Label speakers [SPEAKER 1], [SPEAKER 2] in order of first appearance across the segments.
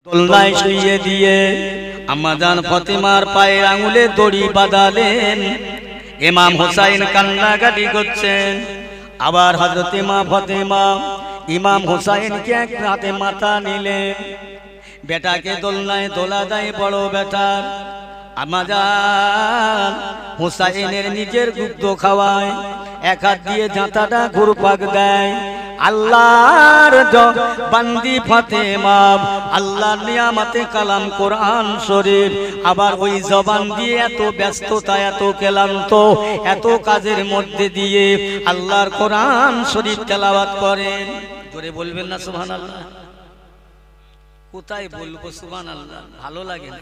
[SPEAKER 1] দোলনায় শুইয়ে দিয়ে আম্মাজান ফাতেমার পায়ের আঙুলে দড়ি বাঁধালেন। ইমাম হুসাইন কান্নাকাটি করছেন। আবার হযরত মা ফাতেমা ইমাম হুসাইনকে এক হাতে মাথা নিলেন। বেটাকে দোলনায় দোলা দেয় বড় বেটার। আম্মাজান হুসাইনের নিজের দুধ খাওয়ায়, এক হাত দিয়ে জাঁতাটা ঘুরপাক দেয়। আল্লাহর বান্দি ফাতেমা আল্লাহর নিয়ামতে কালাম কোরআন শরীফ, আবার ওই জবান দিয়ে এত ব্যস্ততা, এত ক্লান্ত, এত কাজের মধ্যে দিয়ে আল্লাহর কোরআন শরীফ তেলাওয়াত করেন। জোরে বলবেন না সুবহানাল্লাহ? কোথায় বলবো সুবহানাল্লাহ? ভালো লাগে না।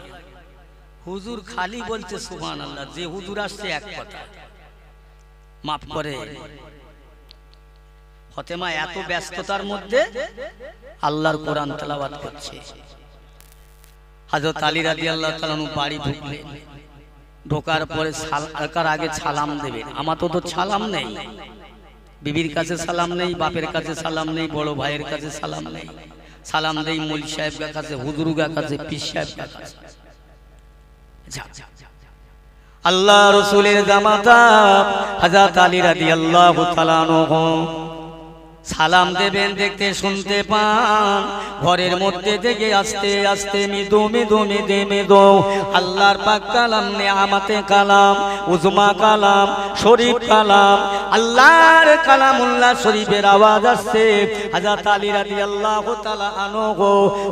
[SPEAKER 1] হুজুর খালি বলছে সুবহানাল্লাহ, যে হুজুর আসছে এক কথা। মাফ করে, ফাতেমা এত ব্যস্ততার মধ্যে আল্লাহর কোরআন তেলাওয়াত করছে। হযরত আলী রাদিয়াল্লাহু তাআলা বাড়ি ঢুকলেন। ঢোকার পরে সালার আগে সালাম দেবে। আমার তো সালাম নেই, বিবির কাছে সালাম নেই, বাপের কাছে সালাম নেই, বড় ভাইয়ের কাছে সালাম নেই। সালাম দেই মৌলভী সাহেবের কাছে, হুজুরের কাছে, পীর সাহেবের কাছে। আল্লাহ রাসূলের জামাতা হযরত আলী রাদিয়াল্লাহু তাআলা আনহু সালাম দেবেন, দেখতে শুনতে পান ঘরের মধ্যে থেকে আস্তে আস্তে মৃদু মৃদু মৃদু মৃদু আল্লাহর পাক কালাম, নেয়ামতে কালাম, উজমা কালাম, শরীফ কালাম, আল্লাহর কালামুল্লাহ শরীফের আওয়াজ আসছে। হযরত আলী রাদিয়াল্লাহু তাআলা আনহু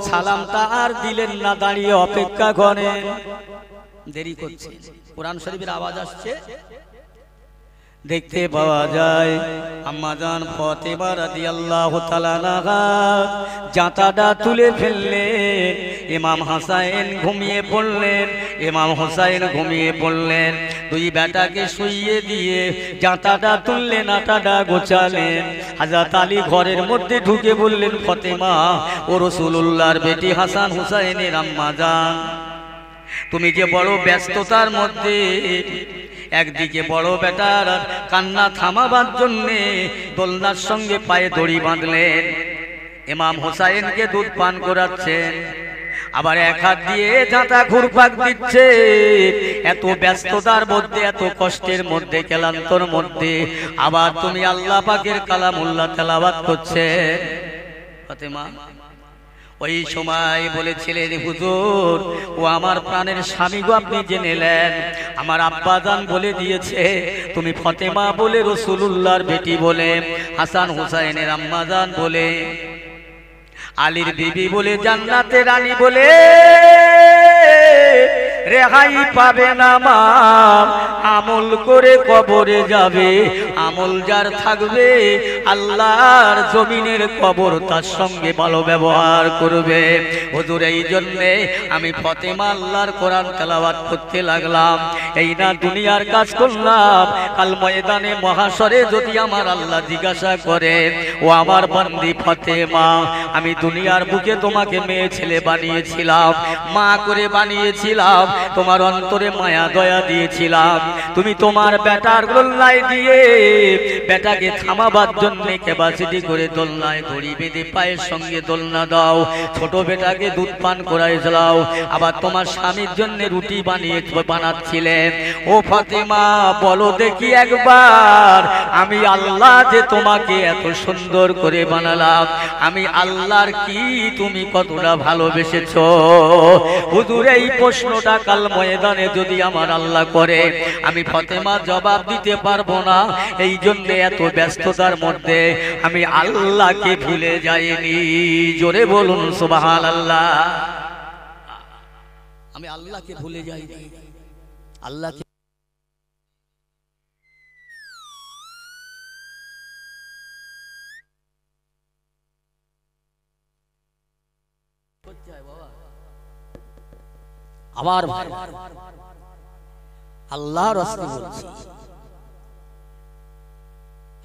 [SPEAKER 1] সালামটা আর দিলেন না, দাঁড়িয়ে অপেক্ষা করেন। দেরি করছে, কোরআন শরীফের আওয়াজ আসছে। দেখতে পাওয়া যায় আম্মাজান ফাতেমা রাদিয়াল্লাহু তাআলা আনহা জাঁতাটা তুলে ফেললেন। ইমাম হাসাইন ঘুমিয়ে পড়লেন, ইমাম হুসাইন ঘুমিয়ে পড়লেন। দুই বেটাকে শুইয়ে দিয়ে জাঁতাটা তুললেন, আটাটা গোছালেন। হযরত আলী ঘরের মধ্যে ঢুকে বললেন, ফাতেমা ও রাসূলুল্লাহর বেটি হাসান হুসাইনের আম্মাজান, তুমি যে বড় ব্যস্ততার মধ্যে, একদিকে বড় বেটার কান্না থামাবার জন্যে দোলনার সঙ্গে পায়ে দড়ি বাঁধলেন, ইমাম হুসাইনকে দুধ পান করাচ্ছেন, আবার এক হাত দিয়ে জাঁতা ঘুরপাক দিচ্ছে। এত ব্যস্ততার মধ্যে, এত কষ্টের মধ্যে, ক্লান্তর মধ্যে আবার তুমি আল্লাহ পাকের কালামুল্লাহ তেলাওয়াত করছে। ফাতেমা ওই সময় বলেছিলেন, হুজুর ও আমার প্রাণের স্বামী গো, আপনি জেনে নেন, আমার আব্বাজান বলে দিয়েছে তুমি ফাতেমা বলে, রাসূলুল্লাহর বেটি বলে, হাসান হুসাইনের আম্মাজান বলে, আলীর বিবি বলে, জান্নাতের রানী বলে রেহাই পাবে না মা। আমল করে কবরে যাবে, আমল যার থাকবে আল্লাহর জমিনের কবর তার সঙ্গে ভালো ব্যবহার করবে। হুজুর এই জন্যে আমি ফাতেমা আল্লাহর কোরআন তেলাওয়াত করতে লাগলাম। এই না দুনিয়ার কাজ করলাম, কাল ময়দানে মহাশরে যদি আমার আল্লাহ জিজ্ঞাসা করে, ও আমার বান্দি ফাতেমা, আমি দুনিয়ার বুকে তোমাকে মেয়ে ছেলে বানিয়েছিলাম, মা করে বানিয়েছিলাম, তোমার অন্তরে মায়া দয়া দিয়েছিলাম, তুমি তোমার বেটার দোলনায় দিয়ে বেটাকে থামাবার জন্য ক্যাপাসিটি করে দোলনায় দড়ি বেঁধে পায়ের সঙ্গে দোলনা দাও, ছোট বেটাকে দুধ পান করাই যাও, আবার তোমার স্বামীর জন্য রুটি বানাচ্ছিলেন। ও ফাতেমা বলো দেখি একবার, আমি আল্লাহ যে তোমাকে এত সুন্দর করে বানালাম, আমি আল্লাহর কি তুমি কতটা ভালোবেসেছো? হুজুর এই প্রশ্নটা কাল ময়দানে যদি আমার আল্লাহ করে, আমি ফাতেমা জবাব দিতে পারবো না। এই জন্য এত ব্যস্ততার মধ্যে আমি আল্লাহকে ভুলে যাইনি। জোরে বলুন সুবহানাল্লাহ। আমি আল্লাহকে ভুলে যাইনি, আল্লাহকে আবার আল্লাহর রাস্তা বলছি,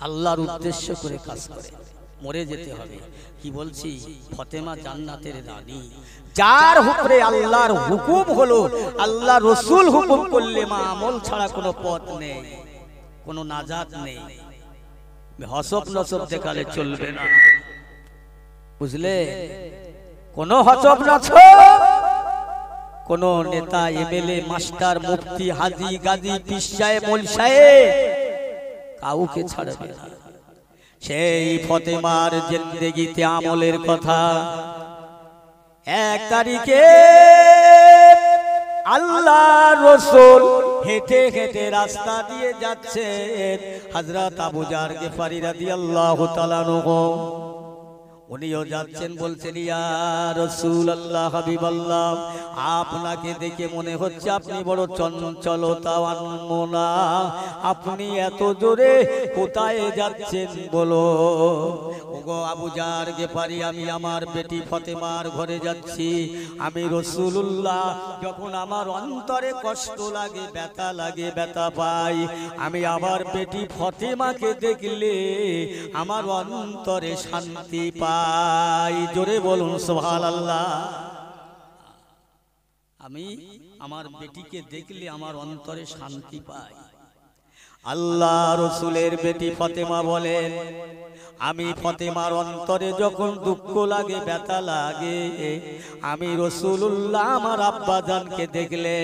[SPEAKER 1] আল্লাহর উদ্দেশ্য করে কাজ করে, মরে যেতে হবে। কি বলছি? ফাতেমা জান্নাতের রানী, যার উপরে আল্লাহর হুকুম হলো, আল্লাহ রাসূল হুকুম করলে মা আমল ছাড়া কোনো পথ নেই, কোনো নাজাত নেই। হসব নসব দেখালে চলবে না, বুঝলে? কোন হজব নাছ, কোন নেতা এমএলএ মাস্টার মুফতি হাজি গাজী পীর সাহেব মৌলভী সাহেব কাউকে ছাড়বে না। সেই ফতেমার জিন্দেগিতে আমলের কথা। 1 তারিখে আল্লাহ রসুল হেঁটে হেঁটে রাস্তা দিয়ে যাচ্ছেন। হযরত আবু জার গিফারি রাদিয়াল্লাহু তাআলা আনহু উনিও যাচ্ছেন, বলছেন ইয়া রাসূলুল্লাহ হাবিবাল্লাহ, আপনাকে দেখে মনে হচ্ছে আপনি বড় চঞ্চলতাওয়ান্মনা, আপনি এত জোরে কোথায় যাচ্ছেন বলো? ওগো আবু জার গিফারি, আমি আমার বেটি ফতেমার ঘরে যাচ্ছি। আমি রাসূলুল্লাহ যখন আমার অন্তরে কষ্ট লাগে, ব্যথা লাগে, ব্যথা পাই, আমি আমার বেটি ফতেমাকে দেখলে আমার অন্তরে শান্তি পাই। জোরে বলুন সুবহানাল্লাহ। আমি আমার বেটিকে দেখলে আমার অন্তরে শান্তি পাই। আল্লাহ রসুলের বেটি ফতেমা বলেন, আমি ফতেমার অন্তরে যখন দুঃখ লাগে, ব্যথা লাগে, আমি রাসূলুল্লাহ আমার আব্বা জানকে দেখলে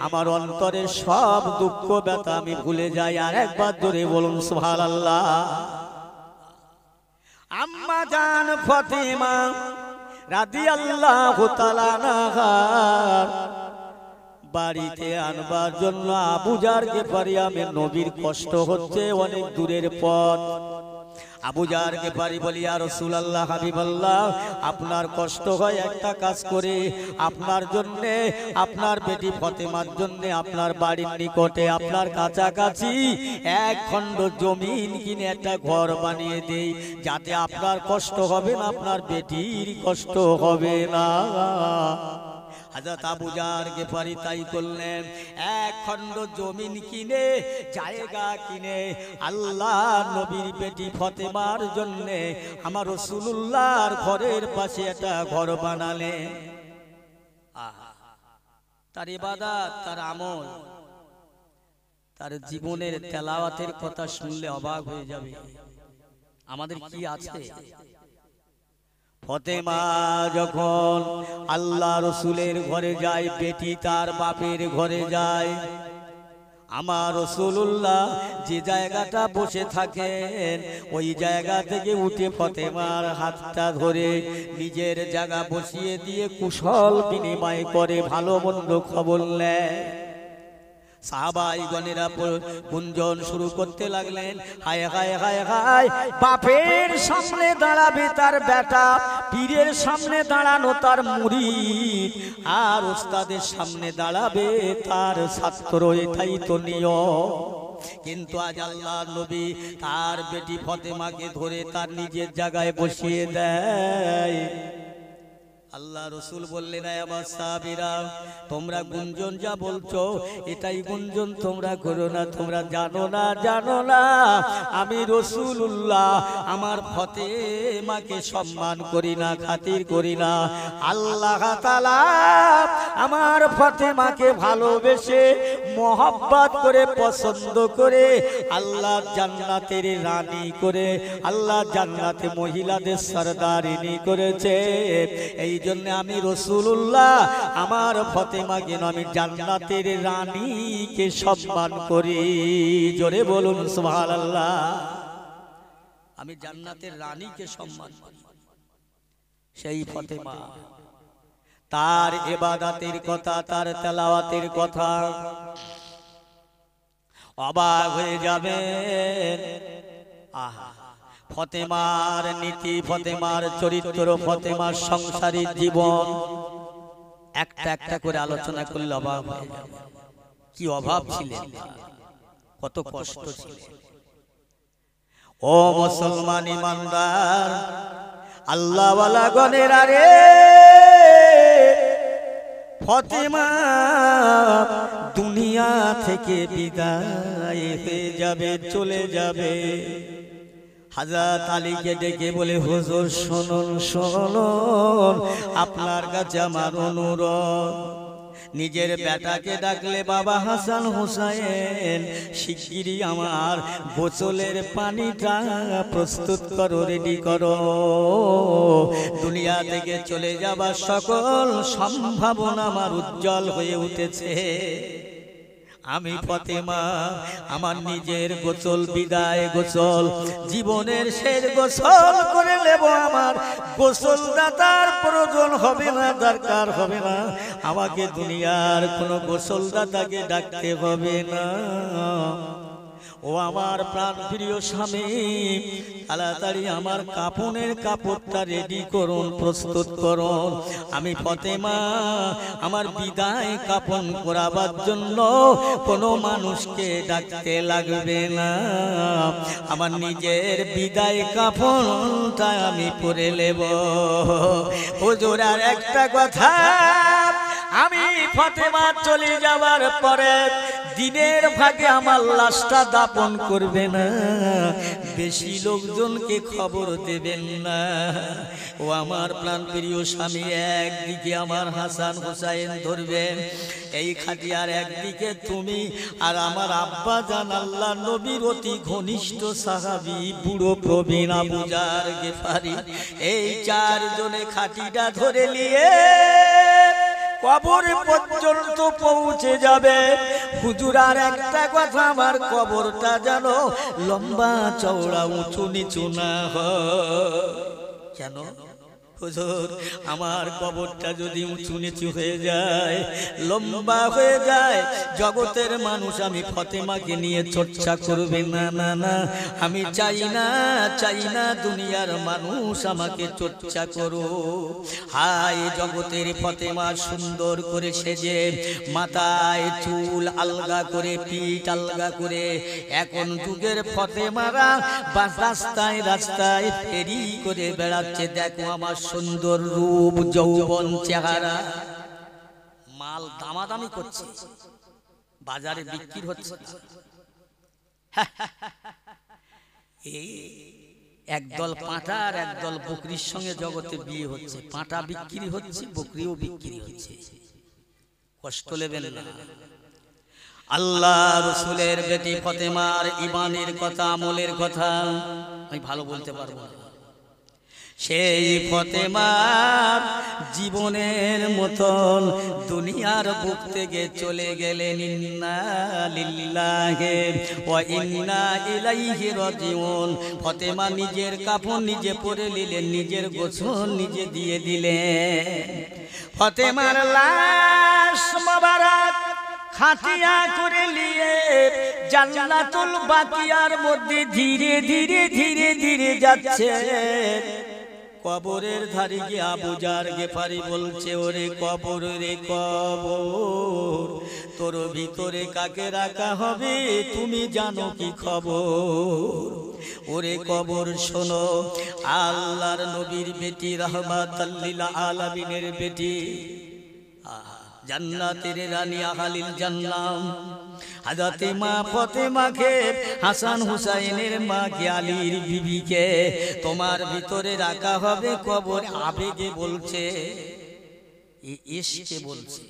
[SPEAKER 1] আমার অন্তরে সব দুঃখ ব্যথা আমি ভুলে যাই। আর একবার জোরে বলুন সুবহানাল্লাহ। আম্মা জান ফতেমা রাদিয়াল্লাহু তাআলা আনহা বাড়িতে আনবার জন্য আবু জার গিফারি আমি নবীর কষ্ট হচ্ছে, অনেক দূরের পথ। আবু জার গিফারি বলি, ইয়া রাসূলুল্লাহ হাবিবাল্লাহ, আপনার কষ্ট হয়, একটা কাজ করে আপনার জন্য, আপনার বেটি ফতেমার জন্য আপনার বাড়ির নিকটে, আপনার কাছাকাছি 1 খণ্ড জমিন কিনে একটা ঘর বানিয়ে দেই, যাতে আপনার কষ্ট হবে না, আপনার বেটির কষ্ট হবে না। হযরত আবু জার গিফারি তাই করলেন। 1 খণ্ড জমিন কিনে, জায়গা কিনে আল্লাহ নবীর বেটি ফতেমার জন্য আমার রাসূলুল্লাহর ঘরের পাশে একটা ঘর বানালেন। তার ইবাদত, তার আমল, তার জীবনের তেলাওয়াতের কথা শুনলে অবাক হয়ে যাবে। আমাদের কি আছে? ফতেমা যখন আল্লাহ রসুলের ঘরে যায়, বেটি তার বাপের ঘরে যায়, আমার রাসূলুল্লাহ যে জায়গাটা বসে থাকেন ওই জায়গা থেকে উঠে ফতেমার হাতটা ধরে নিজের জায়গা বসিয়ে দিয়ে কুশল বিনিময় করে, ভালো মন্দ খবর নেয়। সাহাবাইগণেরা গুঞ্জন শুরু করতে লাগলেন, হায় হায় হায় হায়, বাপের সামনে দাঁড়াবে তার বেটা, পীরের সামনে দাঁড়ানো তার মুরিদ, আর ওস্তাদের সামনে দাঁড়াবে তার ছাত্র, এটাই তো নিয়ম। কিন্তু আজ আল্লাহর নবী তার বেটি ফতেমাকে ধরে তার নিজের জায়গায় বসিয়ে দেয়। আল্লাহ রসুল বললেন, আমার সাহাবীরা, তোমরা গুঞ্জন যা বলছো এটাই গুঞ্জন তোমরা করো না, তোমরা জানো না, জানো না আমি রাসূলুল্লাহ আমার ফতেমাকে সম্মান করি না, খাতির করি না। আল্লাহ তাআলা আমার ফতেমাকে ভালোবেসে মহব্বত করে পছন্দ করে আল্লাহ জান্নাতের রানী করে, আল্লাহ জান্নাতে মহিলাদের সরদারিনী করেছে। এই জন্য আমি রাসূলুল্লাহ আমার ফতেমাকে আমি জান্নাতের রানীকে সম্মান করি। জোরে বলুন সুবহানাল্লাহ। আমি জান্নাতের রানীকে সম্মান করি। সেই ফতেমা, তার ইবাদতের কথা, তার তেলাওয়াতের কথা অবাক হয়ে যাবেন। আহা, ফতেমার নীতি, ফতেমার চরিত্র, ফতেমার সংসারিক জীবন একটা একটা করে আলোচনা করলে অবাক হয়ে যাবে। কি অভাব ছিলেন, কত কষ্ট ছিল। ও মুসলমান ইমানদার, আল্লাহওয়ালা গণের, আরে ফতেমা দুনিয়া থেকে বিদায় হয়ে যাবে, চলে যাবে। হযরত আলীকে ডেকে বলে, হুজুর শুনুন শুনুন, আপনার কাছে আমার অনুরোধ, নিজের বেটাকে ডাকলে, বাবা হাসান হুসাইন শিগগিরই আমার গোসলের পানিটা প্রস্তুত করো, রেডি করো। দুনিয়া থেকে চলে যাবার সকল সম্ভাবনা আমার উজ্জ্বল হয়ে উঠেছে। আমি ফাতেমা আমার নিজের গোসল, বিদায় গোসল, জীবনের শেষ গোসল করে নেব। আমার গোসল দাতার প্রয়োজন হবে না, দরকার হবে না। আমাকে দুনিয়ার কোনো গোসল দাতাকে ডাকতে হবে না। ও আমার প্রাণ প্রিয় স্বামী, তাড়াতাড়ি আমার কাপনের কাপড়টা রেডি করুন, প্রস্তুত করুন। আমি ফাতেমা আমার বিদায় কাপন করাবার জন্য কোনো মানুষকে ডাকতে লাগবে না। আমার নিজের বিদায় কাপনটা আমি পরে নেব। হুজুর আর একটা কথা, আমি ফাতেমা চলে যাওয়ার পরে দিনের ভাগে আমার লাশটা দাপন করবে না, বেশি লোকজনকে খবর দেবেন না। ও আমার প্রাণপ্রিয় স্বামী, একদিকে আমার হাসান হুসাইন ধরবেন এই খাটিয়ার, একদিকে তুমি, আর আমার আব্বা জান আল্লাহ নবীর অতি ঘনিষ্ঠ সাহাবী বুড়ো প্রবীণ আবু জার গেফারি, এই চারজনে খাটিটা ধরে নিয়ে কবর পর্যন্ত পৌঁছে যাবে। হুজুর আর একটা কথা, আমার কবরটা যেন লম্বা চওড়া উঁচু নিচু না হয়। কেন হুজুর? আমার কবরটা যদি উঁচু নিচু হয়ে যায়, লম্বা হয়ে যায়, জগতের মানুষ আমি ফাতেমাকে নিয়ে চর্চা করবে না। না না, আমি চাই না দুনিয়ার মানুষ আমাকে চর্চা করো। হায় জগতের ফাতেমা সুন্দর করে সেজে, মাথায় চুল আলগা করে, পিঠ আলগা করে, এখন যুগের ফাতেমারা রাস্তায় রাস্তায় ফেরি করে বেড়াচ্ছে। দেখো আমার সুন্দর রূপ, যৌবন, চেহারা, মাল দামাদামি করছে, বাজারে বিক্রি হচ্ছে। এই একদল পাঁঠা আর একদল বকরির সঙ্গে জগতে বিয়ে হচ্ছে। পাঁঠা বিক্রি হচ্ছে, বকরিও বিক্রি হচ্ছে। কষ্ট নেবেন না। আল্লাহ রসুলের বেটি ফাতেমার ইমানের কথা, আমলের কথা আমি ভালো বলতে পারবো না। সেই ফাতেমার জীবনের মতন দুনিয়ার বুক থেকে চলে গেলেন। ইন্না লিল্লাহি ওয়া ইন্না ইলাইহি রাজিউন। ফাতেমা নিজের কাপড় নিজে পরে নিলেন, নিজের গোসল নিজে দিয়ে দিলেন। ফাতেমার লাশ মোবারক খাটিয়া করে নিয়ে জান্নাতুল বাকিয়ার মধ্যে ধীরে ধীরে ধীরে ধীরে যাচ্ছে। কবরের ধারে গিয়ে আবু জার গেফারি বলছে, ওরে কবর রে কবর, তোর ভিতরে কাকে রাখা হবে তুমি জানো কি খবর? ওরে কবর শোনো, আল্লাহর নবীর বেটি, রাহমাতাল লিল আলামিনের বেটি, জান্নাতের রানী আহলিল জান্নাত হযরত মা ফাতেমাকে, হাসান হুসাইনের মা কে, আলীর বিবিকে তোমার ভিতরে রাখা হবে কবর। আবেগে বলছে, ইশকে বলছে।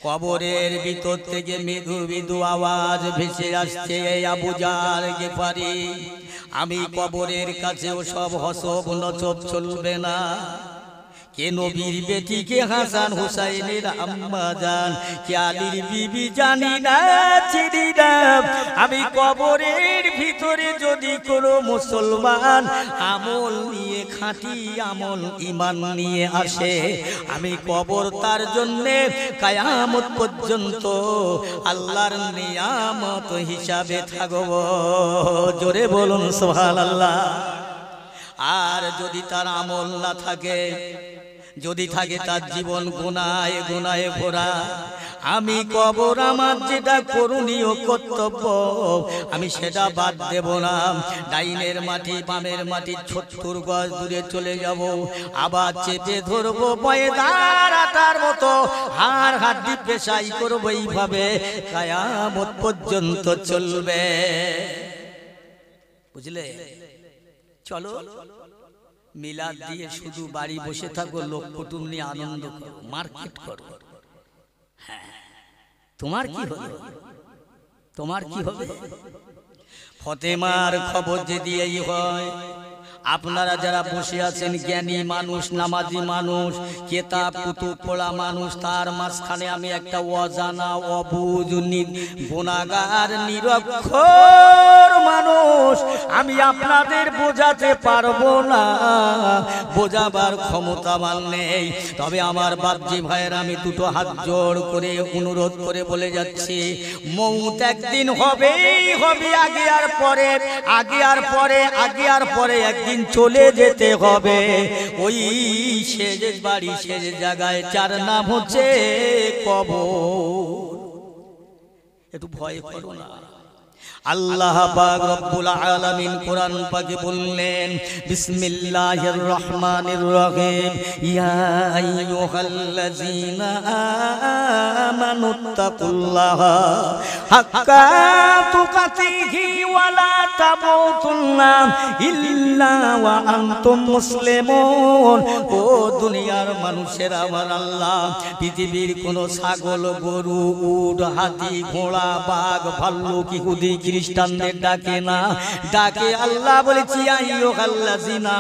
[SPEAKER 1] কবরের ভিতর থেকে মৃদু মৃদু আওয়াজ ভেসে আসছে, আবু জার গেফারি, আমি কবরের কাছেও সব হসব নচব চলবে না। কে নবীর বেটি, কে হাসান হুসাইনের আম্মা জান, কে আলীর বিবি জানি না, চিনি না। আমি কবরের ভিতরে যদি কোনো মুসলমান আমল নিয়ে, খাঁটি আমল ঈমান নিয়ে আসে, আমি কবর তার জন্যে কিয়ামত পর্যন্ত আল্লাহর নিয়ামত হিসাবে থাকব। জোরে বলুন সুবহানাল্লাহ। আর যদি তার আমল না থাকে, যদি থাকে তার জীবন গুনাহে গুনাহে ভরা, আমি কবর আমার যেটা করণীয় কর্তব্য আমি সেটা বাদ দেব না। ডাইনের মাটি বামের মাটি ৭০ গজ দূরে চলে যাব, আবার চেপে ধরবো পয়দার আটার মতো, হাড় হাড্ডি পেশাই করবো। এইভাবে কিয়ামত পর্যন্ত চলবে। বুঝলে? চলো মিলাদ দিয়ে শুধু বাড়ি বসে থাকো, লোক কুটুম নিয়ে আনন্দ করো, মার্কেট করো। হ্যাঁ, তোমার কি হলো, তোমার কি হবে? ফতেমার খবর যে দিয়েই হয়। আপনারা যারা বসে আছেন জ্ঞানী মানুষ, নামাজি মানুষ, কেতাব কুতুব পড়া মানুষ, তার মাঝখানে আমি একটা অজানা অবুঝ গুনাহগার নিরক্ষর মানুষ, আমি আপনাদের বোঝাতে পারবো না, বোঝাবার ক্ষমতা আমার নেই। তবে আমার বাপজি ভাইয়ের আমি দুটো হাত জোড় করে অনুরোধ করে বলে যাচ্ছি, মৌত একদিন হবেই হবে, আগে আর পরে, আগে আর পরে, আগে আর পরে একদিন চলে যেতে হবে। ওই শেষ বাড়ি শেষ জায়গায়, যার নাম হচ্ছে কবর। একটু ভয় করো না। আল্লাহ পাক রব্বুল আলামিন কোরআন পাকে বললেন, বিসমিল্লাহির রহমানির রহিম, ইয়া আইয়ুহাল্লাযীনা আমানুত্তাকুল্লাহা হাক্কা তুকাতিহি ওয়া লা তামুতুন্না ইল্লা ওয়া আনতুম মুসলিমুন। ও দুনিয়ার মানুষেরা, আমার আল্লাহ পৃথিবীর কোন ছাগল, গরু, উট, হাতি, ঘোড়া, বাঘ, ভাল্লুক, ইহুদি খ্রিস্টানদের ডাকে না, ডাকে আল্লাহ বলেছি আইয়ুহাল্লাযীনা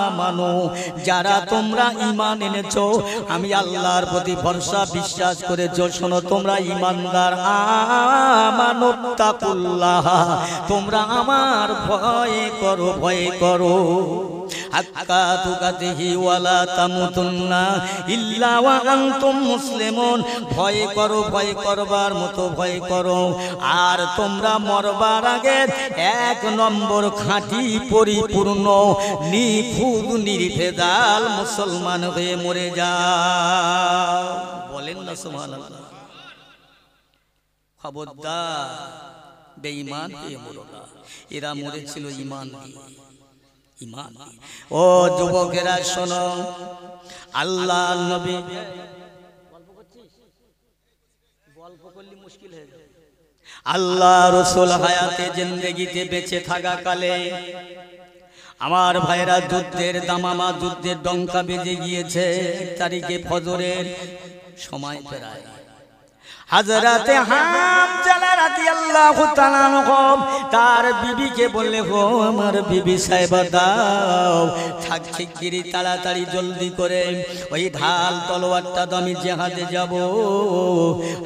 [SPEAKER 1] আমানু, যারা তোমরা ঈমান এনেছো, আমি আল্লাহর প্রতি ভরসা বিশ্বাস করেছো, শোনো তোমরা ঈমানদার, আমানুত্তাকুল্লাহ, তোমরা আমার ভয় করো, ভয় করো। হাক্কা তুকাতিহি ওয়া লা তামুতুন্না ইল্লা ওয়া আনতুম মুসলিমুন, ভয় করো, ভয় করবার মতো ভয় করো। আর তোমরা মরবার আগে এক নম্বর খাঁটি পরিপূর্ণ নিখুঁত নির্ভেজাল মুসলমান হয়ে মরে যাও। বলেন না সুবহানাল্লাহ। খবরদার বেঈমান হয়ে মরো না। এরা মরেছিল ঈমান দিয়ে, ঈমান। ও যুবকেরা শোনো, আল্লাহ নবী, গল্প করলে মুশকিল হয়ে যাবে। আল্লাহ রাসূল হায়াতে জিন্দেগিতে বেঁচে থাকা কালে আমার ভাইরা যুদ্ধের দামামা, যুদ্ধের ডঙ্কা বেজে গিয়েছে। 1 তারিখে ফজরের সময় প্রায় হযরতে হামজা রাদিয়াল্লাহু তাআলা আনহু তার বিবিকে বললে, গো আমার বিবি সাহেবা দাও, থাক শিগগিরই তাড়াতাড়ি জলদি করে ওই ঢাল তলোয়ারটা তো আমি জিহাদে যাব।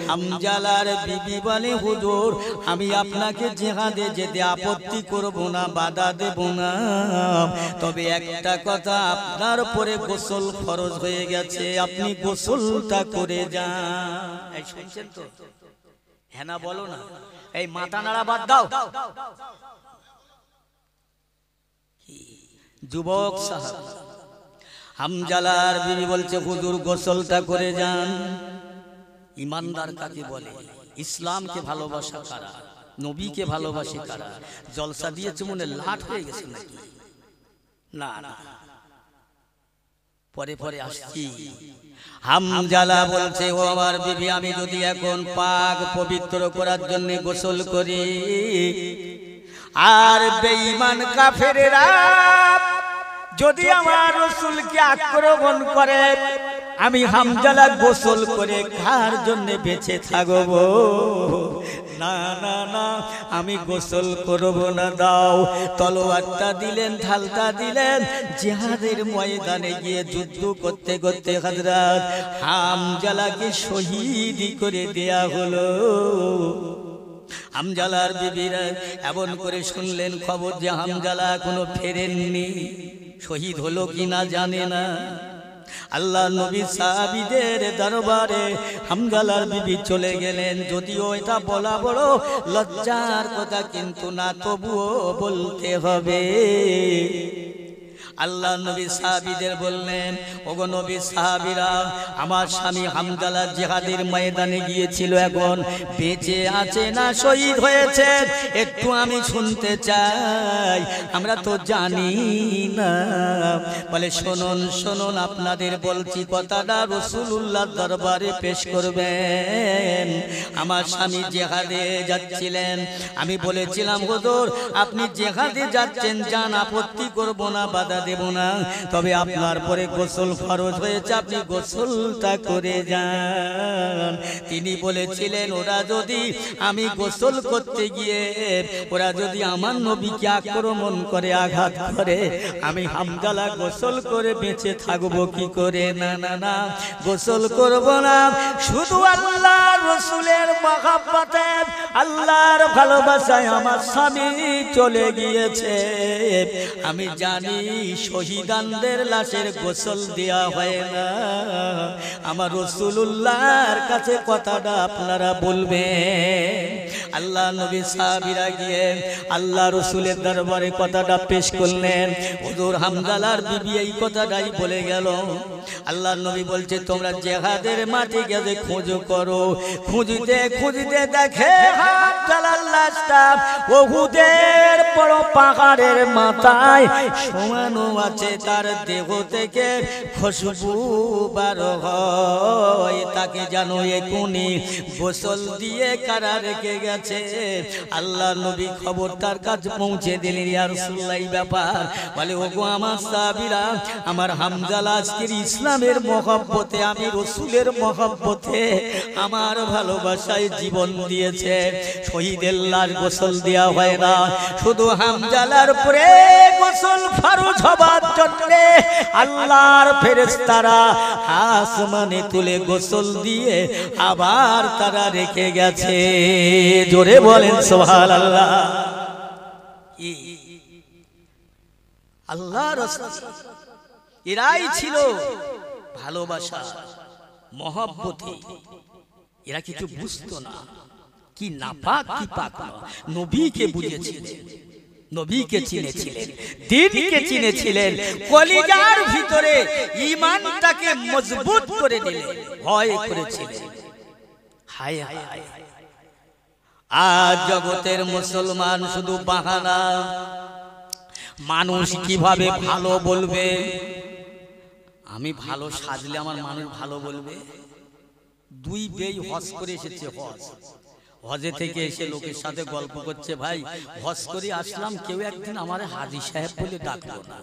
[SPEAKER 1] হামজালার বিবি বলে, হুজুর আমি আপনাকে জিহাদে যেতে আপত্তি করব না, বাধা দেব না, তবে একটা কথা, আপনার পরে গোসল ফরজ হয়ে গেছে, আপনি গোসলটা করে যান। এই শুনছেন তো? হ্যাঁ না বলো না, এই মাথা নাড়া বাদ দাও। যুবক সাহাবা হামজালার বিবি বলছে, হুজুর গোসলটা করে যান। ইমানদার কাকে বলে? ইসলামকে ভালোবাসা কারা, নবীকে ভালোবাসে কারা? জলসা দিয়েছে মনে লাট হয়ে গেছে নাকি? না না, পরে পরে আসছি। হামজালা বলছে, ও আমার বিবি, আমি যদি এখন পাক পবিত্র করার জন্য গোসল করি, আর বেঈমান কাফেরেরা যদি আমার রাসূলকে আক্রমণ করে, আমি হামজালা গোসল করে কার জন্য বেঁচে থাকব? না না না, আমি গোসল করব না, দাও। তলোয়ারটা দিলেন, ঢালটা দিলেন, জিহাদের ময়দানে গিয়ে যুদ্ধ করতে করতে হযরত হামজালাকে শহীদ করে দেয়া হলো। হামজালার বিবিরা এমন করে শুনলেন খবর যে হামজালা এখনো ফেরেননি, শহীদ হলো কিনা জানে না। আল্লাহ নবী সাহাবীদের দরবারে হামজালার বিবি চলে গেলেন। যদিও এটা বলা বড় লজ্জার কথা, কিন্তু না, তবুও বলতে হবে। আল্লাহ নবী সাহাবীদের বললেন, ওগো নবী সাহাবীরা, আমার স্বামী হামজালা জিহাদের ময়দানে গিয়েছিল, এখন বেঁচে আছে না শহীদ হয়েছে, একটু আমি শুনতে চাই, আমরা তো জানি না। বলে, শুনুন শুনুন, আপনাদের বলছি কথাটা রাসূলুল্লাহর দরবারে পেশ করবেন। আমার স্বামী জিহাদে যাচ্ছিলেন, আমি বলেছিলাম, হুজুর আপনি জিহাদে যাচ্ছেন, যান, আপত্তি করব না, বাধা দেব না, তবে আপনার পরে গোসল ফরজ হয়েছে, আপনি গোসলটা করে যান। তিনি বলেছিলেন ওরা যদি আমি গোসল করতে গিয়ে ওরা যদি আমার নবীকে আক্রমণ করে আঘাত করে, আমি হামজালা গোসল করে বেঁচে থাকবো কি করে? না না না, গোসল করব না। শুধু আল্লাহর রাসূলের মহব্বতে, আল্লাহর ভালোবাসায় আমার স্বামী চলে গিয়েছে। আমি জানি শহীদানদের লাশের গোসল দেয়া হয় না। আমার রাসূলুল্লাহর কাছে কথাটা আপনারা বলবেন। আল্লাহ নবী সাহাবীরা গিয়ে আল্লাহ রাসূলের দরবারে কথাটা পেশ করলেন। হুজুর হামজালার বিবি এই কথাটাই বলে গেল। আল্লাহ নবী বলছে তোমরা জিহাদের মাঠে গিয়ে খোঁজ করো। খুঁজতে খুঁজতে দেখে হামজালার লাশটা উহুদের বড় পাহাড়ের মাথায় শোয়ানো আছে। তার দেহ থেকে খুশবু বার হয়। তাকে জানো এখুনি গোসল দিয়ে কারা রেখে গেছে। আল্লাহ নবী খবর তার কাছে পৌঁছে দিলেন। ইয়া রাসূলুল্লাহ এই ব্যাপার বলে ওগো আমার সাহাবীরা, আমার হামজালা আজকের ইসলামের মহব্বতে, আমি রাসূলের মহব্বতে, আমার ভালোবাসায় জীবন দিয়েছে। শহীদের লাশ গোসল দেওয়া হয় না, শুধু হামজালার পরে গোসল ফরজ হবার জন্য আল্লাহর ফেরেশতারা আসমানে তুলে গোসল দিয়ে আবার তারা রেখে গেছে। জোরে বলেন সুবহানাল্লাহ। আল্লাহ রাসূল এরাই ছিল ভালোবাসা মহব্বতে। এরা কিছু বুঝতো না, কি নাপাক কি পাক নবীকে বুঝেছিলেন, নবীকে চিনেছিলেন, দ্বীনকে চিনেছিলেন, কলিজার ভিতরে ঈমানটাকে মজবুত করে দিলেন, ভয় করেছিলেন। হায় হায় হায়, আজ জগতের মুসলমান শুধু বাহানা। মানুষ কিভাবে ভালো বলবে? আমি ভালো সাজলে আমার মানুষ ভালো বলবে। দুই বেই হজ করে এসেছে, হজে থেকে এসে লোকের সাথে গল্প করছে, ভাই হজ করে আসলাম, কেউ একদিন আমার হাজী সাহেব বলে ডাকলো না।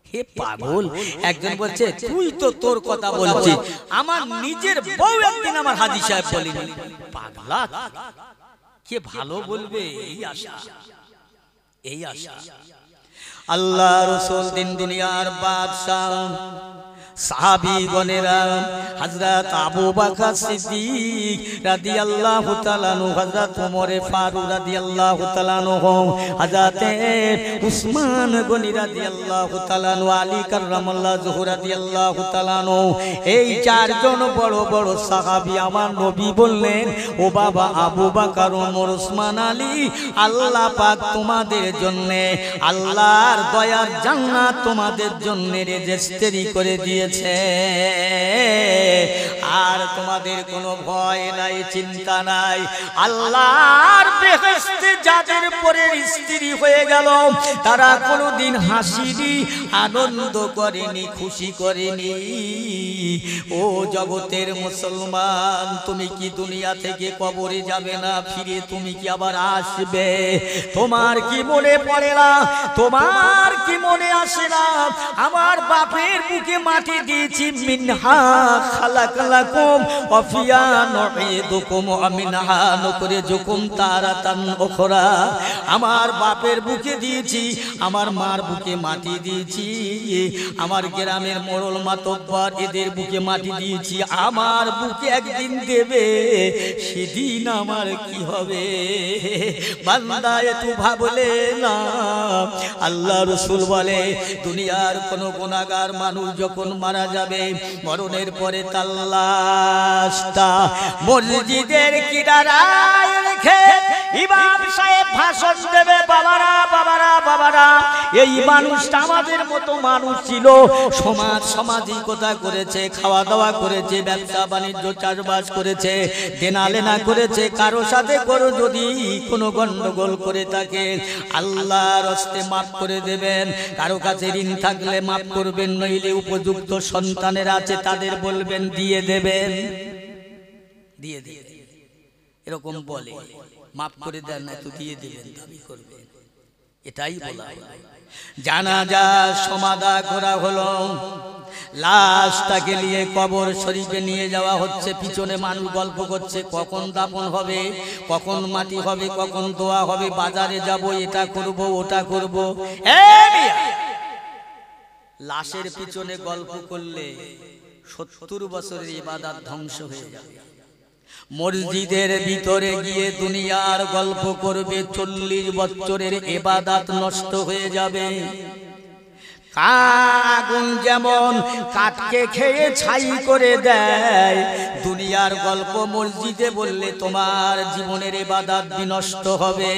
[SPEAKER 1] হে পাগল, একজন বলছে তুই তো তোর কথা বলছিস, আমার নিজের বউ একদিন আমার হাজী সাহেব বলেনি। পাগলা, কে ভালো বলবে? এই আশা, এই আশা। আল্লাহ রাসূল দিন দুনিয়ার বাদশাহ, সাহাবীগণেরা হযরত আবু বকর সিদ্দিক রাদিয়াল্লাহু তাআলা আনহু, হযরত ওমর ফারুক রাদিয়াল্লাহু তাআলা আনহু, হযরত উসমান গনি রাদিয়াল্লাহু তাআলা আনহু, আলী কাররামাল্লাহু যুহু রাদিয়াল্লাহু তাআলা আনহু, এই চারজন বড় বড় সাহাবী আমার নবী বললেন, ও বাবা আবু বকর, ওমর, উসমান, আলী, আল্লাহ পাক তোমাদের জন্য, আল্লাহর দয়ার জান্নাত তোমাদের জন্য রেজিস্ট্রি করে দিয়ে আর তোমাদের কোনো ভয় নাই, চিন্তা নাই। আল্লাহর বেহেশতে যাদের পরে স্ত্রী হয়ে গেল, তারা কোনোদিন হাসিনি, আনন্দ করেনি, খুশি করেনি। ও জগতের মুসলমান, তুমি কি দুনিয়া থেকে কবরে যাবে না? ফিরে তুমি কি আবার আসবে? তোমার কি মনে পড়ে না? তোমার কি মনে আসে না? আমার বাপের বুকে মাটি দিয়েছি, মিনহা খালাকলাকুম ওয়া ফিহা নুঈদুকুম ওয়া মিনহা নুখরিজুকুম তারাতান উখরা। আমার বাপের বুকে দিয়েছি, আমার মার বুকে মাটি দিয়েছি, আমার গ্রামের মোড়ল মাতব্বর এদের বুকে মাটি দিয়েছি, আমার বুকে একদিন দেবে, সেদিন আমার কি হবে? বান্দা একটু ভাবলে না। আল্লাহ রাসূল বলে, দুনিয়ার কোন গুনাহগার মানুষ যখন মারা যাবে, মরণের পরে তার লাশটা মসজিদের কিনারায় রেখে ইমাম সাহেব ভাষণ দেবে, বাবারা বাবারা বাবারা, এই মানুষটা আমাদের মতো মানুষ ছিল, সমাজ সামাজিকতা করেছে, খাওয়া দাওয়া করেছে, ব্যবসা বাণিজ্য চাষবাস করেছে, দেনা লেনা করেছে, কারো সাথে করো যদি কোনো গন্ডগোল করে থাকে আল্লাহর হস্তে মাফ করে দেবেন, কারো কাছে ঋণ থাকলে মাফ করবেন, নইলে উপযুক্ত সন্তানের আছে তাদের বলবেন দিয়ে দেবেন, দিয়ে দিয়ে এরকম বলে, মাফ করে দেন না তো দিয়ে দেবেন, দাবি করবেন। এটাই বলা হলো। জানাজা সমাধা করা হলো, লাশটাকে নিয়ে কবর শরীফে নিয়ে যাওয়া হচ্ছে। পিছনে মানুষ গল্প করছে, কখন দাফন হবে, কখন মাটি হবে, কখন দোয়া হবে, বাজারে যাব, এটা করব, ওটা করব। লাশের পিছনে গল্প করলে 70 বছরের ইবাদত ধ্বংস হয়ে যাবে। মসজিদের ভিতরে গিয়ে দুনিয়ার গল্প করবে, 40 বছরের ইবাদত নষ্ট হয়ে যাবে। আগুন যেমন কাঠকে খেয়ে ছাই করে দেয়, দুনিয়ার গল্প মসজিদে বললে তোমার জীবনের ইবাদত বিনষ্ট হবে।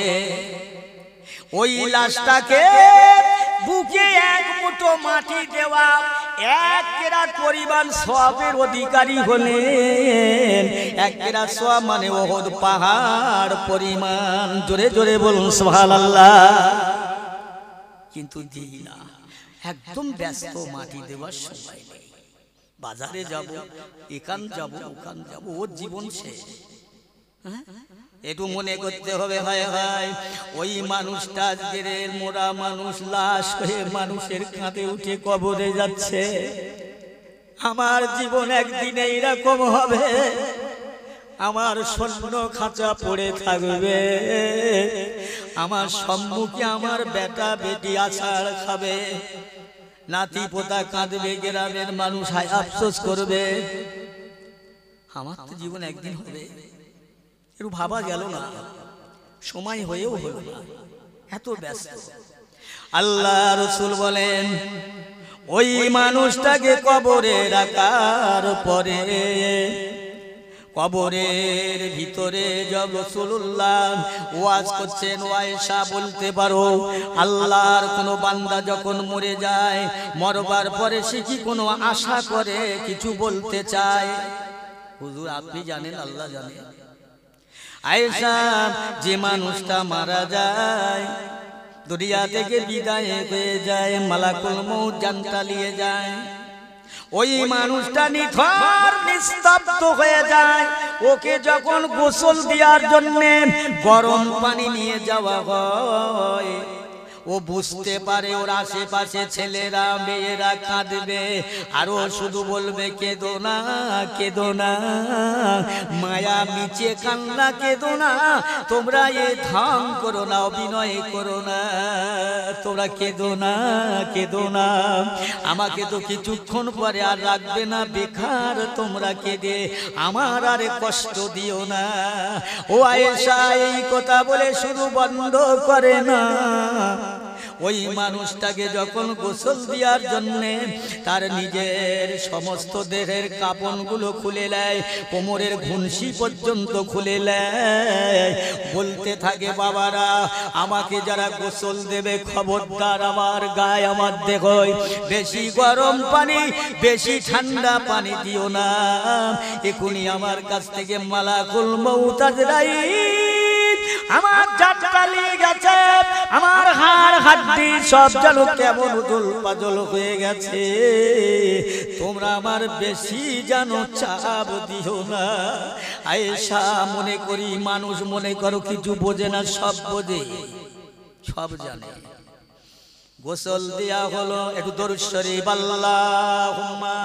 [SPEAKER 1] ওই লাশটাকে বুকে এক মুঠো মাটি দেওয়া, এক কেরাত পরিমাণ সওয়াবের অধিকারী হলেন। এক কেরাত সওয়াব মানে ওহদ পাহাড় পরিমাণ। জোরে জোরে বলুন সুবহানাল্লাহ। কিন্তু দিই না, একদম ব্যস্ত, মাটি দেওয়ার সময় নেই। বাজারে যাব, এখান যাব, ওখান যাব, ওর জীবন শেষ। একটু মনে করতে হবে, হয় হয় ওই মানুষটা আজকের মোরা মানুষ লাশ হয়ে মানুষের কাঁধে উঠে কবরে যাচ্ছে। আমার জীবন একদিন এইরকম হবে, আমার স্বর্ণ খাঁচা পড়ে থাকবে, আমার সম্মুখে আমার বেটা বেটি আছাড় খাবে, নাতি পোতা কাঁদবে, গ্রামের মানুষ হায় আফসোস করবে। আমার তো জীবন একদিন হবে, একটু ভাবা গেল না, সময় হয়েও হলো না, এত ব্যস্ত। আল্লাহ রাসূল বলেন, ওই মানুষটাকে কবরে রাখার পরে কবরের ভিতরে যাব রাসূলুল্লাহ ওয়াজ করছেন, আয়েশা বলতে পারো আল্লাহর কোনো বান্দা যখন মরে যায়, মরবার পরে সে কি কোনো আশা করে, কিছু বলতে চায়? হুজুর আপনি জানেন, আল্লাহ জানেন। আয়েশা, যে মানুষটা মারা যায়, দুনিয়া থেকে বিদায় হয়ে যায়, মালাকুল মউত জানটা নিয়ে যায়, ওই মানুষটা নিথর নিস্তব্ধ হয়ে যায়। ওকে যখন গোসল দেওয়ার জন্য গরম পানি নিয়ে যাওয়া হয়, ও বুঝতে পারে ওর আশেপাশে ছেলেরা মেয়েরা কাঁদবে, আর ও শুধু বলবে কেঁদো না, কেঁদো না, মায়া মিছে কান্না, কেঁদো না, তোমরা এ ধাম করো না, অভিনয় করো না, তোমরা কেঁদো না, কেঁদো না, আমাকে তো কিছুক্ষণ পরে আর রাখবে না, বেকার তোমরা কেঁদে আমার আর কষ্ট দিও না। ও আয়েশা এই কথা বলে শুধু বন্ধ করে না, ওই মানুষটাকে যখন গোসল দেওয়ার জন্য তার নিজের সমস্ত দেহের কাপড়গুলো খুলে নেয়, কোমরের ঘুনসি পর্যন্ত খুলে নেয়, বলতে থাকে বাবারা আমাকে যারা গোসল দেবে খবরদার আমার গায়ে আমার দেহয় বেশি গরম পানি বেশি ঠান্ডা পানি দিও না, এখনই আমার কাছ থেকে মালাকুল মউত আজরাইল আমার জানটা নিয়ে গেছে, আমার হাড় হাড্ডি সব যেন কেমন উদল পাজল হয়ে গেছে, তোমরা আমার বেশি যেন চাপ দিও না। আয়েশা মনে করি মানুষ মনে করো কিছু বোঝে না, সব বোঝে, সব জানে। গোসল দেয়া হলো, একটু দরুদ শরীফ আল্লাহুম্মা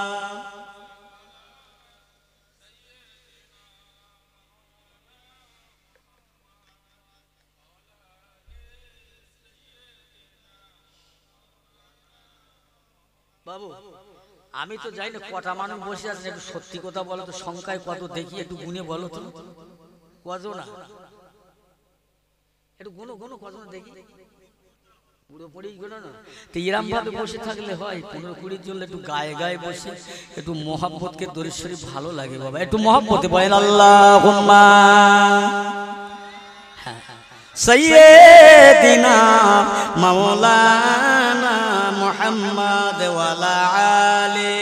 [SPEAKER 1] বাবু। আমি তো যাই না কটা মানুষ বসে আছেন, একটু সত্যি কথা বলো তো, সংখ্যায় কত দেখি, একটু গুনে বলো তো কজন, না একটু গুনো গুনো কজন দেখি, পুরোপুরি গুলো না। তো এরম ভাবে বসে থাকলে হয়, 15-20 জন একটু গায়ে গায়ে বসে একটু মহব্বতকে দরুদ শরীফ ভালো লাগে বাবা, একটু মহব্বতে বলেন আল্লাহুম্মা সাইয়্যিদিনা মাওলানা মুহাম্মদ ওয়া আলা আলি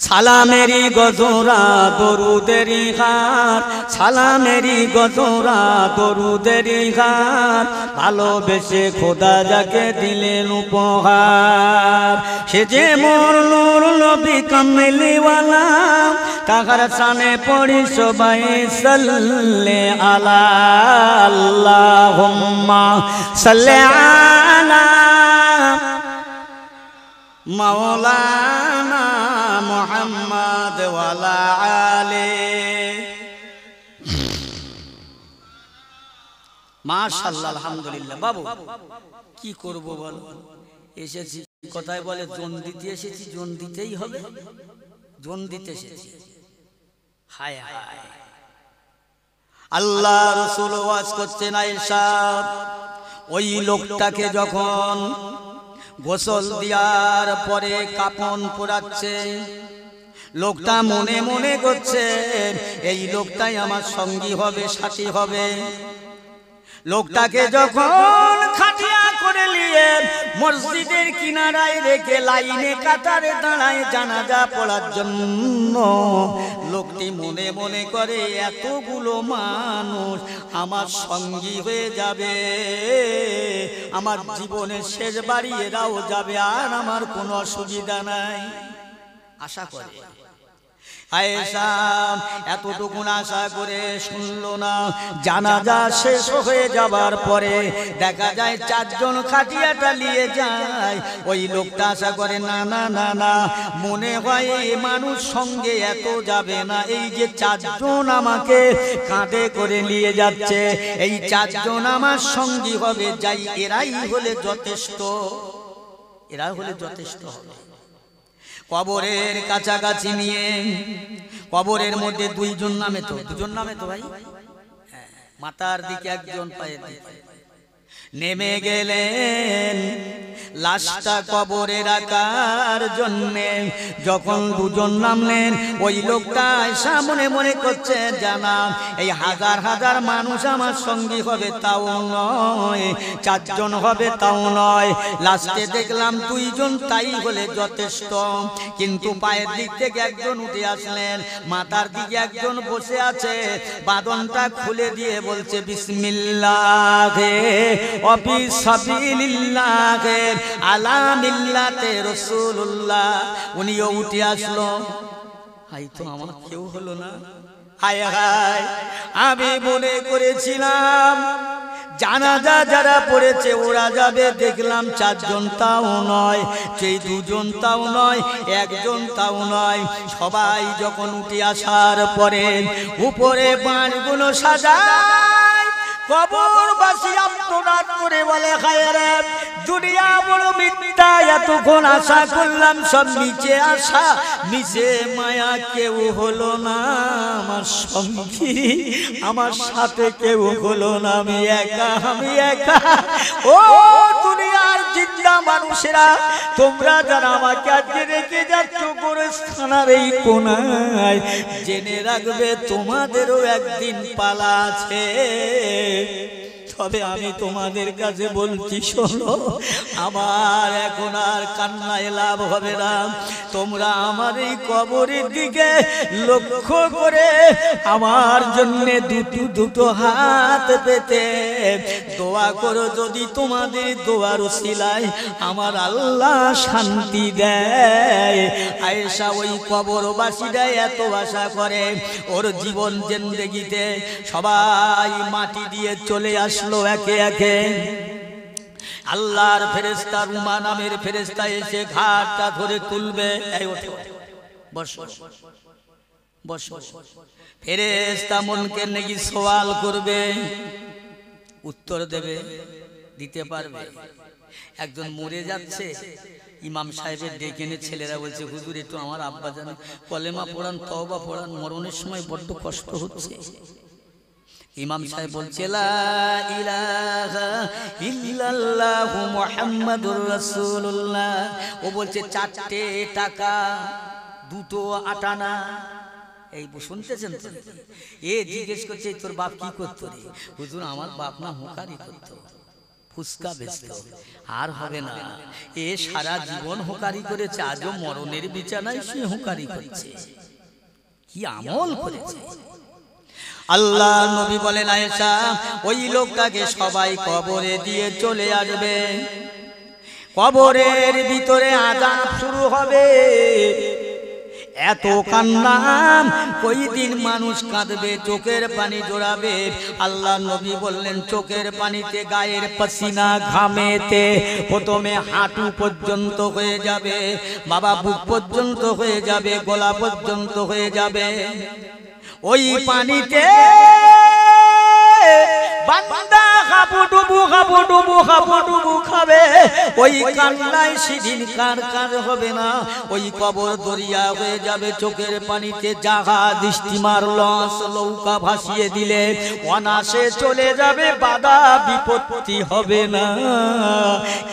[SPEAKER 1] সালামেরি গজরা দরুদেরি হার, সালামেরি গজরা দরুদেরি হার, ভালোবেসে খোদা যাকে দিলেন উপহার, সে যে মোর নূর নবী কামলিওয়ালা তাহার শানে পড়ি সবাই সাল্লে আলা আল্লাহুম্মা সাল্লি আলা মাওলানা মুহাম্মদ ওয়ালা আলে। মাশাআল্লাহ, আলহামদুলিল্লাহ। বাবু কি করব বলো, এসেছি কথায় বলে জন দিতে এসেছি, জন দিতেই হবে, জন দিতে এসেছি। হায় হায়, আল্লাহ রাসূল ওয়াজ করছেন আয়েশা, ওই লোকটাকে যখন গোসল দেওয়ার পরে কাফন পরাচ্ছে, লোকটা মনে মনে করছে এই লোকটাই আমার সঙ্গী হবে, সাথী হবে। লোকটাকে যখন খাটিয়া করে নিয়ে মসজিদের কিনারায় রেখে লাইনে কাতারে দাঁড়ায় জানাজা পড়ার জন্য, লোকটি মনে মনে করে এতগুলো মানুষ আমার সঙ্গী হয়ে যাবে, আমার জীবনের শেষ বাড়ি এরাও যাবে, আর আমার কোনো অসুবিধা নাই আশা করে। আয়েশা এতটুকু আশা করে শুনলো না। জানাজা শেষ হয়ে যাবার পরে দেখা যায় চারজন খাটিয়াটা নিয়ে যায়। ওই লোকটা আশা করে না না না না, মনে হয় এই মানুষ সঙ্গে এত যাবে না, এই যে চারজন আমাকে কাঁধে করে নিয়ে যাচ্ছে, এই চারজন আমার সঙ্গী হবে, যাই এরাই হলে যথেষ্ট, এরা হলে যথেষ্ট হবে। কবরের কাছাকাছি নিয়ে, কবরের মধ্যে দুইজন নামে তো, দুজন নামে তো ভাই, মাথার দিকে একজন, পায়ের দিকে নেমে গেলেন লাশটা কবরে রাখার জন্যে। যখন দুজন নামলেন, ওই লোকটা আয়েশা মনে মনে করছে জানা এই হাজার হাজার মানুষ আমার সঙ্গী হবে তাও নয়, চারজন হবে তাও নয়, লাস্টে দেখলাম দুইজন, তাই হলে যথেষ্ট। কিন্তু পায়ের দিক থেকে একজন উঠে আসলেন, মাথার দিকে একজন বসে আছে, বাঁধনটা খুলে দিয়ে বলছে বিসমিল্লাহ ওয়াবি সাবিলিল্লাহ আলা মিল্লাতে রাসূলুল্লাহ। উনিও উঠে আসলো। হাই তো আমার কেউ হলো না। হায় হায়, আমি মনে করেছিলাম জানাজা যারা পড়েছে ওরা যাবে, দেখলাম চারজন তাও নয়, সেই দুজন তাও নয়, একজন তাও নয়। সবাই যখন উঠে আসার পরে উপরে বাঁশগুলো সাজায়, কবরবাসী আত্মনাদ করে বলে হায় রে দুনিয়া বড় মিথ্যা, এতক্ষণ আশা করলাম সব নিচে আসা, নিচে মায়া কেউ হলো না আমার সঙ্গী, আমার সাথে কেউ হলো না, আমি একা, আমি একা। ও দুনিয়ার জিন্দা মানুষেরা, তোমরা যারা আমাকে আজকে রেখে যাচ্ছ গোরস্থানের এই কোনায়, জেনে রাখবে তোমাদেরও একদিন পালা আছে। তবে আমি তোমাদের কাছে বলছি শোনো, আমার এখন আর কান্নায় লাভ হবে না। তোমরা আমার এই কবরের দিকে লক্ষ্য করে আমার জন্য দুটো দুটো হাত পেতে দোয়া করো, যদি তোমাদের দোয়ার উসিলায় আমার আল্লাহ শান্তি দেয়। আয়েশা ওই কবরবাসীরা এত আশা করে, ওর জীবন জিন্দেগিতে সবাই মাটি দিয়ে চলে আসলো একে একে। আল্লাহর ফেরেশতা, রুমা নামের ফেরেশতা এসে ঘাটটা ধরে তুলবে, এই ওঠো বসো বসো। ফেরেশতা মনকে নাকি সওয়াল করবে, উত্তর দেবে, দিতে পারবে। একজন মরে যাচ্ছে, ইমাম সাহেবের ডেকে এনে ছেলেরা বলছে হুজুর একটু আমার আব্বা জানে কলেমা পড়ান, তওবা পড়ান, মরণের সময় বড্ড কষ্ট হচ্ছে। ইমাম সাহেব বলছে লা ইলাহা ইল্লাল্লাহু মুহাম্মাদুর রাসূলুল্লাহ। ও বলছে 4টে টাকা 2টো আটানা। এই শুনতেছেন তো? এ জিজ্ঞেস করছে তোর বাপ কি করতো রে? হুজুর আমার বাপ না হোকারি করতো, ফুসকা বেচতো। আর হবে না, এ সারা জীবন হোকারি করেছে, আজও মরণের বিছানায় সে হোকারি করছে। কি আমল করেছে! আল্লাহ নবী বলেন আয়েশা, ওই লোকটাকে সবাই কবরে দিয়ে চলে আসবে। কবরের ভিতরে আযাব শুরু হবে। এত কান্নাম, ওই দিন মানুষ কাঁদবে, চোখের পানি জোড়াবে। আল্লাহ নবী বললেন চোখের পানিতে গায়ের পসিনা ঘামেতে প্রথমে হাঁটু পর্যন্ত হয়ে যাবে, বাবা বুক পর্যন্ত হয়ে যাবে, গলা পর্যন্ত হয়ে যাবে। ওই পানিতে বান্দা হাবুডুবু হাবুডুবু হাবুডুবু খাবে। ওই কান্নায় সেদিন কার কার হবে না, ওই কবর দরিয়া হয়ে যাবে। চোখের পানিতে জাহাজ, স্টিমার, লঞ্চ, নৌকা ভাসিয়ে দিলে অনাসে চলে যাবে, বাধা বিপত্তি হবে না।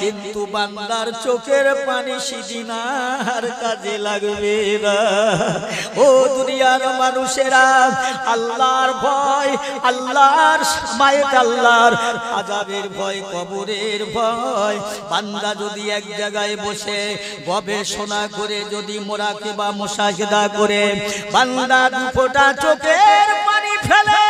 [SPEAKER 1] কিন্তু বান্দার চোখের পানি সেদিন আর কাজে লাগবে না। ও দুনিয়ার মানুষেরা, আল্লাহর ভয়, আল্লাহর মায়ের, আল্লাহর আযাবের ভয়, কবরের ভয়। বান্দা যদি এক জায়গায় বসে গবেষণা করে, যদি মুরাকাবা মুশাহিদা করে, বান্দা দুফোঁটা চোখের পানি ফেলে,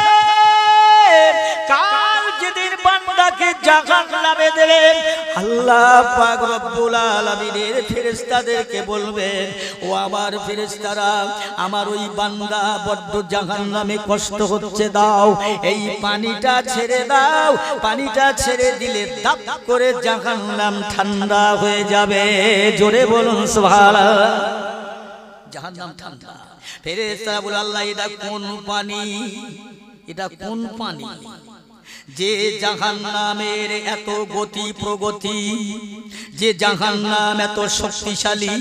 [SPEAKER 1] কাল যেদিন বান্দাকে জাহান্নামে দেবেন, আল্লাহ পাক রব্বুল আলামিনের ফেরেশতাদেরকে বলবেন, ও আমার ফেরেশতারা, আমার ওই বান্দা বড্ড জাহান্নামে কষ্ট হচ্ছে, দাও এই পানিটা ছেড়ে দাও। পানিটা ছেড়ে দিলে দাপ করে জাহান্নাম ঠান্ডা হয়ে যাবে। জোরে বলুন সুবহানাল্লাহ। জাহান্নাম ঠান্ডা। ফেরেশতারা বলে, আল্লাহ এটা কোন পানি, এটা কোন পানি যে জাহান্নামের এত গতি প্রগতি, যে জাহান্নাম এত শক্তিশালী,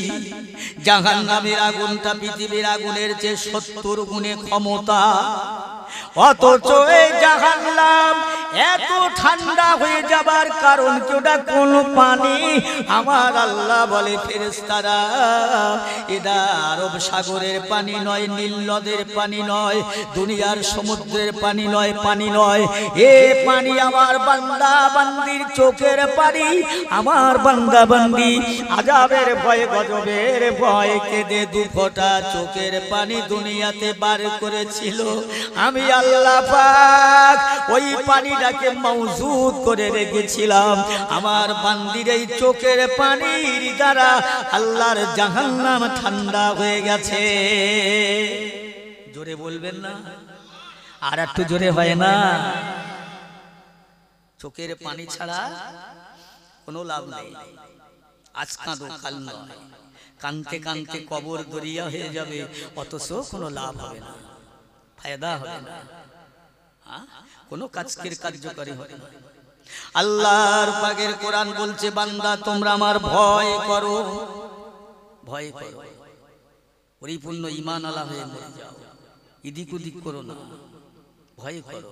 [SPEAKER 1] জাহান্নামের আগুনটা পৃথিবীর আগুনের চেয়ে 70 গুণে ক্ষমতা, অথচ এই জাহান্নাম এত ঠান্ডা হয়ে যাবার কারণ কি, ওটা কোন পানি? আমার আল্লাহ বলে, ফেরেশতারা, এটা আরব সাগরের পানি নয়, নীল নদের পানি নয়, দুনিয়ার সমুদ্রের পানি নয়, পানি নয়। এ পানি আমার বান্দা বান্দির চোখের পানি। আমার বান্দা বান্দি আযাবের ভয়ে, গজবের ভয়ে কেঁদে দুফোঁটা চোখের পানি দুনিয়াতে বার করেছিল। আমি আল্লাহ পাক ওই পানিটাকে মওজুদ করে রেখেছিলাম। আমার বান্দির এই চোখের পানির দ্বারা আল্লাহর জাহান্নাম ঠান্ডা হয়ে গেছে। জোরে বলবেন না? আর একটু জোরে হয় না? চোখের পানি ছাড়া কোনো লাভ নেই। আজ কাঁদো, কাল নয়। কানতে কানতে কবর দরিয়া হয়ে যাবে, অথচ কোনো লাভ হবে না, ফায়দা হবে না, কোনো কাজকের কার্যকরী হবে না। আল্লাহর পাকের কোরআন বলছে, বান্দা তোমরা আমার ভয় করো, ভয় করো, পরিপূর্ণ ঈমান আলা হয়ে মরে যাও, এদিক ওদিক করো না, ভয় করো।